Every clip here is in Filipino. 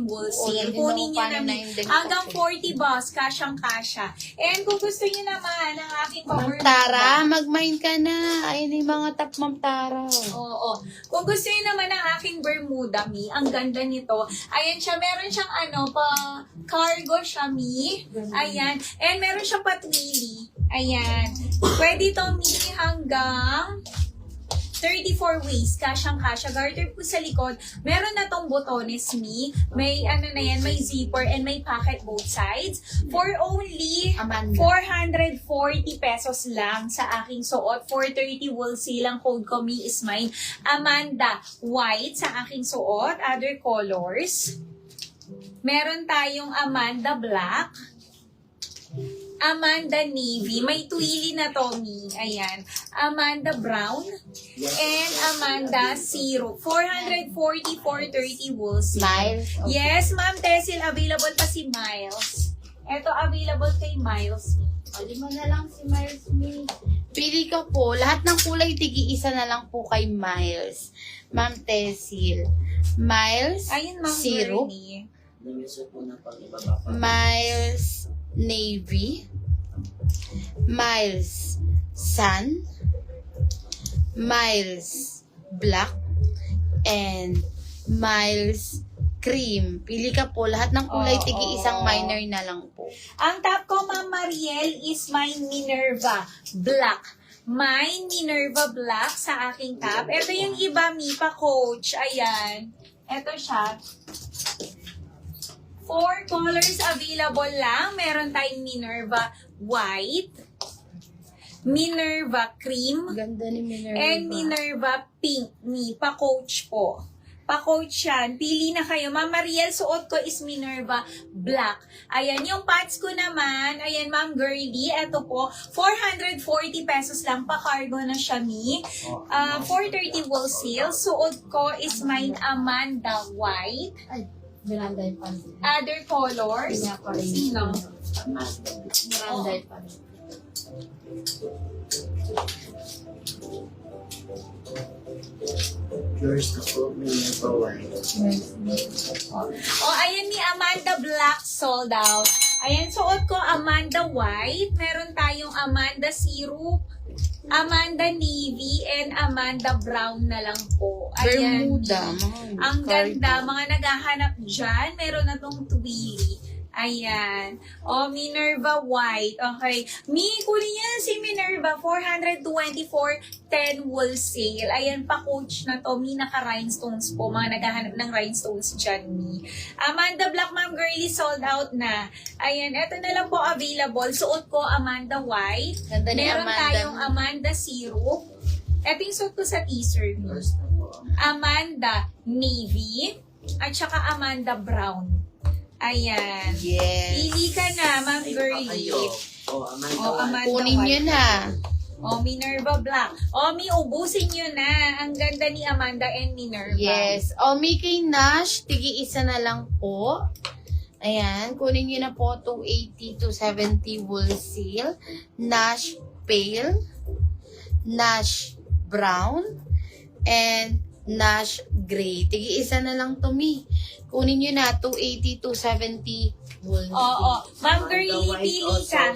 10 wholesale. Kunin nyo na hanggang 40 boss, kasyang-kasya. And kung gusto nyo naman ng aking Ma'am Tara, mag-mine ka na. Ayun yung mga top, Ma'am Tara. Oo. Kung gusto nyo naman ng aking Bermuda, Mi, ang ganda nito. Ayan siya, meron siyang cargo siya, Mi. Ayan. And meron siyang patwili. Ayan. Pwede to, Mi, hanggang 34 waist, kasyang-kasya. Garter po sa likod. Meron na tong botones, Mi. May may zipper and may pocket both sides. For only 440 pesos lang sa aking suot. 430 wholesale ang code ko, Mi is mine. Amanda White sa aking suot. Other colors. Meron tayong Amanda Black. Amanda Navy. May tuili na to, Mi. Ayan. Amanda Brown. And Amanda Zero. 440, 430 wholesale. Miles? Okay. Yes, Ma'am Tessil. Available pa si Miles. Ito, available kay Miles, Mi. Pwede mo na lang si Miles, Mi. Pili ka po. Lahat ng kulay, tigi-isa na lang po kay Miles. Ma'am Tessil. Miles, Ayun, Ma'am Zero. Bernie. Miles Navy, Miles Sun, Miles Black, and Miles Cream. Pili ka po. Lahat ng kulay, tigi-isang minor na lang po. Ang top ko, Ma'am Mariel, is my Minerva Black. Mine Minerva Black sa aking top. Ito yung iba, Mi, pa Coach. Ayan. Ito siya. 4 colors available lang. Meron tayong Minerva White, Minerva Cream, Ganda ni Minerva. and Minerva Pink. Mi, pa-coach po. Pa-coach yan. Pili na kayo. Ma'am Mariel, suot ko is Minerva Black. Ayan, yung pants ko naman, ayan, Ma'am Girly, eto po, 440 pesos lang. Pa-cargo na siya, Mi. 430 wholesale. Suot ko is mine Amanda White. Ay, Miranda yung pan. Other colors. Sino? Miranda yung pan. Yours na po, Minerva White. Ayan ni Amanda Black, sold out. Ayan, suot ko Amanda White. Meron tayong Amanda Syrup, Amanda Navy, and Amanda Brown na lang po. Ayan. Bermuda. Ang ganda. Mga naghahanap dyan, meron na tong tuwili. Ayan. Minerva White. Okay. Mi, kunin niya si Minerva. 424, 10 wholesale. Ayan, pa-coach na to. Mi, naka-rhinestones po. Mga naghahanap ng rhinestones dyan, Mi. Amanda Black, Ma'am Girly, sold out na. Ayan, eto na lang po available. Suot ko Amanda White. Ganda ni Meron Amanda. tayong Amanda Syrup. Eto yung suot ko sa teaser, Mi. Yours na po. Amanda Navy. At saka Amanda Brown. Ayan. Yes. Pili ka na, Ma'am Girly. Amanda Kunin White. nyo na. Minerva Black. Mi, ubusin nyo na. Ang ganda ni Amanda and Minerva. Yes. Mickey Nash, tigi-isa na lang po. Ayan. Kunin nyo na po 280 to 70 wholesale. Nash Pale. Nash Brown. And Nash Gray. Tigi-isa na lang to, Mi. Kunin nyo na 280 to 70 wholesale. Ma'am Girly, pili ka.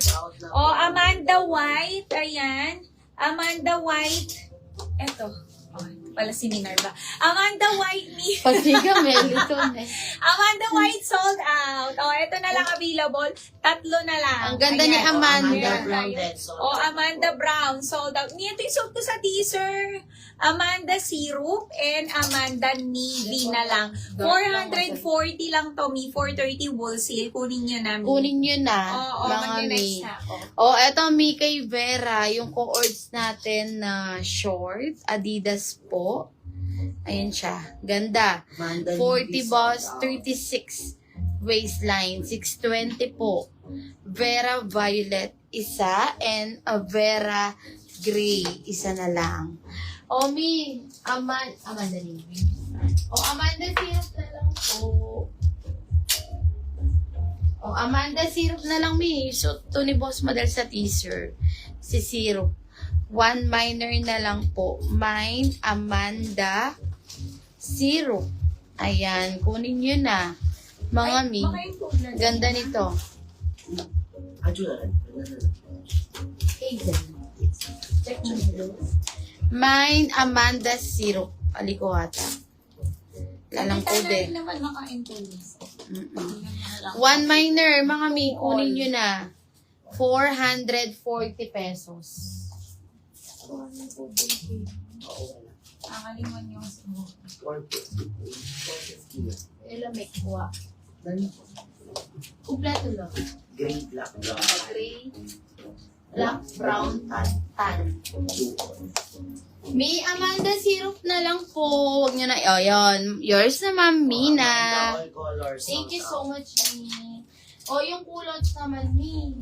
Amanda White. Ayan. Amanda White. Eto. Ito pala si Minerva. Amanda White, Mi. Pati ka, Melito na. Amanda White sold out. Ito na lang available. 3 na lang. Ang ganda ni Ayan. Amanda. Brown din. Amanda Brown sold out. Ito yung suot ko sa teaser. Amanda Syrup and Amanda Navy na lang. 440 lang to, Mi. 430 wholesale. Kunin nyo na, Mi. Kunin nyo na, mga mag-next Mi. na ako. Eto Mi kay Vera, yung coords natin na shorts, Adidas po. Ayan siya. Ganda. 40 boss, 36 waistline, 620 po. Vera Violet, isa. And a Vera Gray, isa na lang. Mi, Amanda Navy. Amanda Syrup na lang po. Amanda Syrup na lang, Mi. So, to ni Boss Model sa teaser. Si Syrup. 1 minor na lang po. Mine, Amanda Syrup. Ayan, kunin nyo na. Mga mi. Baka yung cooler. Ganda nito. Ajudan. Check Mine, Amanda Syrup. Alikuhata. Lalang ko Nakita din. namin naman makain po niya. One minor, mga mi, kunin nyo na. 440 pesos. Nakalimutan yung smoke. Ilan may kuha? Kompleto lang. Green black. Gray, black, brown, tan. May Amanda syrup na lang po. Huwag nyo na, oh, yun. Yours na, Ma'am Mina. All colors. Thank you so much, Mi. O, yung kulots naman, Mi.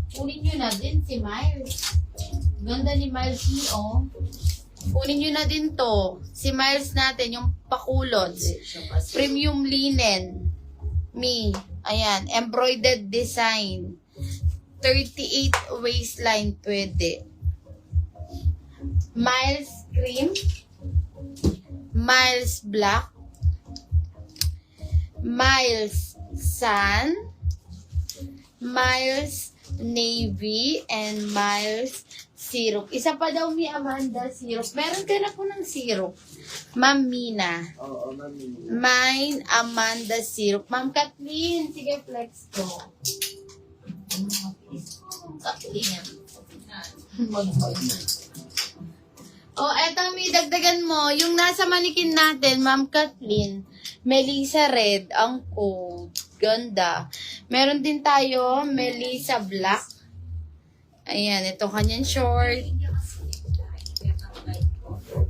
Kunin nyo na din si Miles. Ganda ni Miles, Mi, oh. Kunin nyo na din to. Si Miles natin, yung pakulots. Premium linen. Mi. Ayan. Embroidered design. 38 waistline pwede. Miles cream. Miles black. Miles sun. Miles navy. And Miles syrup. Isa pa daw mi Amanda syrup. Meron ka na po ng syrup. Ma'am Mina. Oo, mami. Mine, Amanda syrup. Ma'am Kathleen, sige flex ko. Kathleen. Oh, eto mi, dagdagan mo. Yung nasa manikin natin, Ma'am Kathleen, Melissa Red, ang code. Ganda. Meron din tayo, Melissa Black. Ayan, ito kanyang short.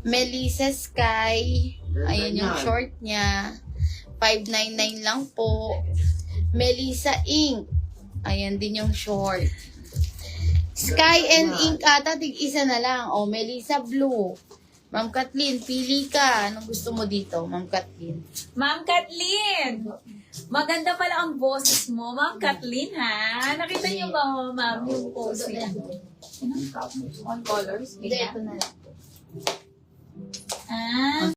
Melissa Sky. Ayan yung short niya. 599 lang po. Melissa Ink. Ayan din yung short. Sky and Ink ata, tig-isa na lang. O, Melissa Blue. Ma'am Kathleen, pili ka. Anong gusto mo dito, Ma'am Kathleen? Ma'am Kathleen! Maganda pala ang boses mo, Ma'am Kathleen, ha? Nakita niyo ba, Ma'am, yung post niya? All colors? Hindi, ito na lang. Ah,